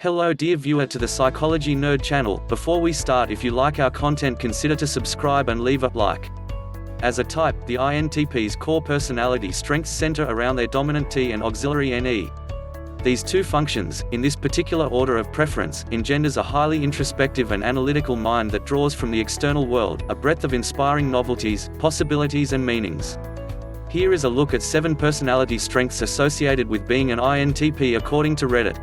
Hello dear viewer to the Psychology Nerd channel. Before we start, if you like our content, consider to subscribe and leave a like. As a type, the INTP's core personality strengths center around their dominant T and auxiliary NE. These two functions, in this particular order of preference, engenders a highly introspective and analytical mind that draws from the external world a breadth of inspiring novelties, possibilities and meanings. Here is a look at 7 personality strengths associated with being an INTP according to Reddit.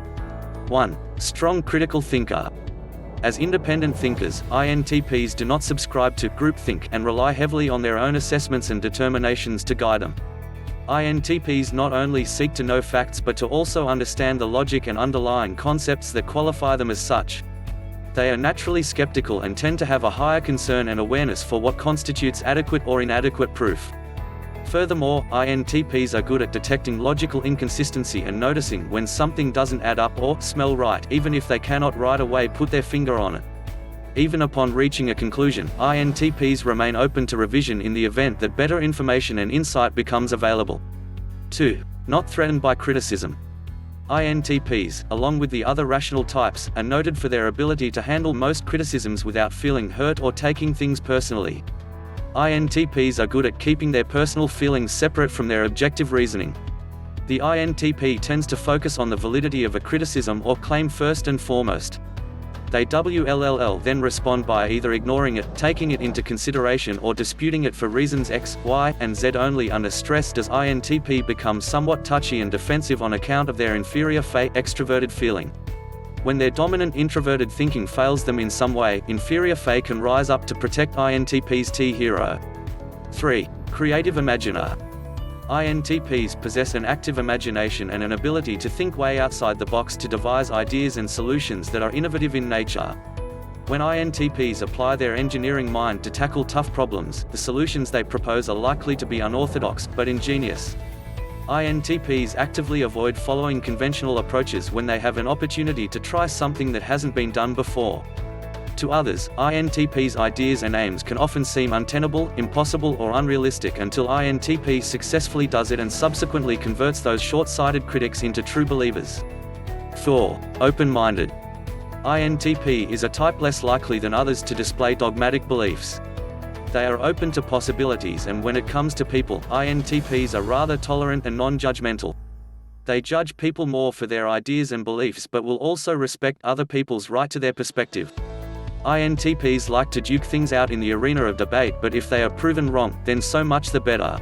1. Strong critical thinker. As independent thinkers, INTPs do not subscribe to groupthink and rely heavily on their own assessments and determinations to guide them. INTPs not only seek to know facts but to also understand the logic and underlying concepts that qualify them as such. They are naturally skeptical and tend to have a higher concern and awareness for what constitutes adequate or inadequate proof. Furthermore, INTPs are good at detecting logical inconsistency and noticing when something doesn't add up or smell right, even if they cannot right away put their finger on it. Even upon reaching a conclusion, INTPs remain open to revision in the event that better information and insight becomes available. 2. Not threatened by criticism. INTPs, along with the other rational types, are noted for their ability to handle most criticisms without feeling hurt or taking things personally. INTPs are good at keeping their personal feelings separate from their objective reasoning. The INTP tends to focus on the validity of a criticism or claim first and foremost. They then respond by either ignoring it, taking it into consideration or disputing it for reasons X, Y, and Z. Only under stress does INTP become somewhat touchy and defensive on account of their inferior extroverted feeling. When their dominant introverted thinking fails them in some way, inferior can rise up to protect INTP's T-hero. 3. Creative imaginer. INTPs possess an active imagination and an ability to think way outside the box to devise ideas and solutions that are innovative in nature. When INTPs apply their engineering mind to tackle tough problems, the solutions they propose are likely to be unorthodox, but ingenious. INTPs actively avoid following conventional approaches when they have an opportunity to try something that hasn't been done before. To others, INTPs' ideas and aims can often seem untenable, impossible or unrealistic until INTP successfully does it and subsequently converts those short-sighted critics into true believers. 4. Open-minded. INTP is a type less likely than others to display dogmatic beliefs. They are open to possibilities, and when it comes to people, INTPs are rather tolerant and non-judgmental. They judge people more for their ideas and beliefs but will also respect other people's right to their perspective. INTPs like to duke things out in the arena of debate, but if they are proven wrong, then so much the better.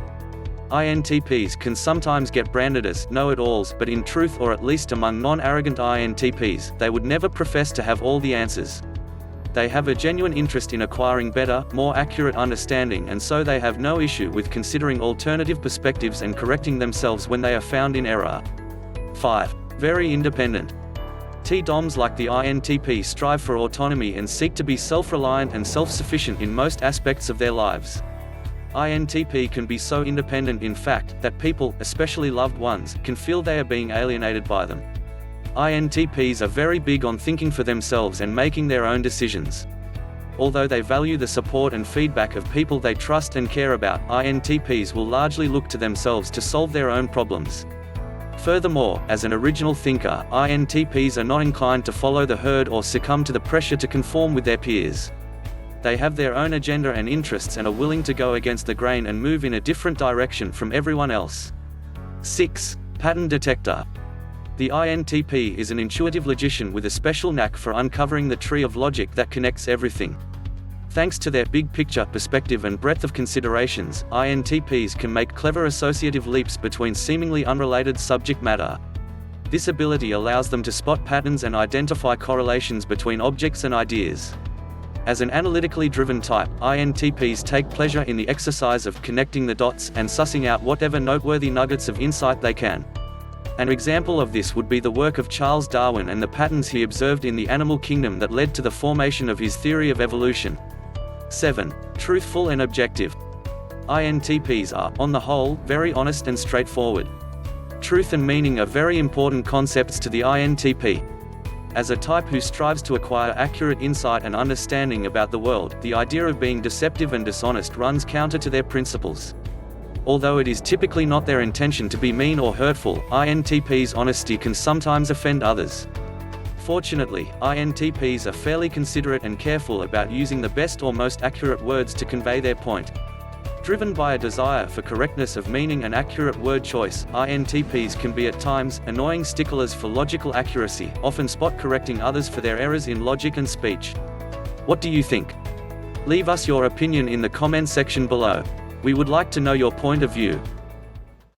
INTPs can sometimes get branded as know-it-alls, but in truth, or at least among non-arrogant INTPs, they would never profess to have all the answers. They have a genuine interest in acquiring better, more accurate understanding, and so they have no issue with considering alternative perspectives and correcting themselves when they are found in error. 5. Very independent. T-DOMs like the INTP strive for autonomy and seek to be self-reliant and self-sufficient in most aspects of their lives. INTP can be so independent, in fact, that people, especially loved ones, can feel they are being alienated by them. INTPs are very big on thinking for themselves and making their own decisions. Although they value the support and feedback of people they trust and care about, INTPs will largely look to themselves to solve their own problems. Furthermore, as an original thinker, INTPs are not inclined to follow the herd or succumb to the pressure to conform with their peers. They have their own agenda and interests and are willing to go against the grain and move in a different direction from everyone else. 6. Pattern detector. The INTP is an intuitive logician with a special knack for uncovering the tree of logic that connects everything. Thanks to their big picture perspective and breadth of considerations, INTPs can make clever associative leaps between seemingly unrelated subject matter. This ability allows them to spot patterns and identify correlations between objects and ideas. As an analytically driven type, INTPs take pleasure in the exercise of connecting the dots and sussing out whatever noteworthy nuggets of insight they can. An example of this would be the work of Charles Darwin and the patterns he observed in the animal kingdom that led to the formation of his theory of evolution. 7. Truthful and objective. INTPs are, on the whole, very honest and straightforward. Truth and meaning are very important concepts to the INTP. As a type who strives to acquire accurate insight and understanding about the world, the idea of being deceptive and dishonest runs counter to their principles. Although it is typically not their intention to be mean or hurtful, INTP's honesty can sometimes offend others. Fortunately, INTPs are fairly considerate and careful about using the best or most accurate words to convey their point. Driven by a desire for correctness of meaning and accurate word choice, INTPs can be at times annoying sticklers for logical accuracy, often spot-correcting others for their errors in logic and speech. What do you think? Leave us your opinion in the comment section below. We would like to know your point of view.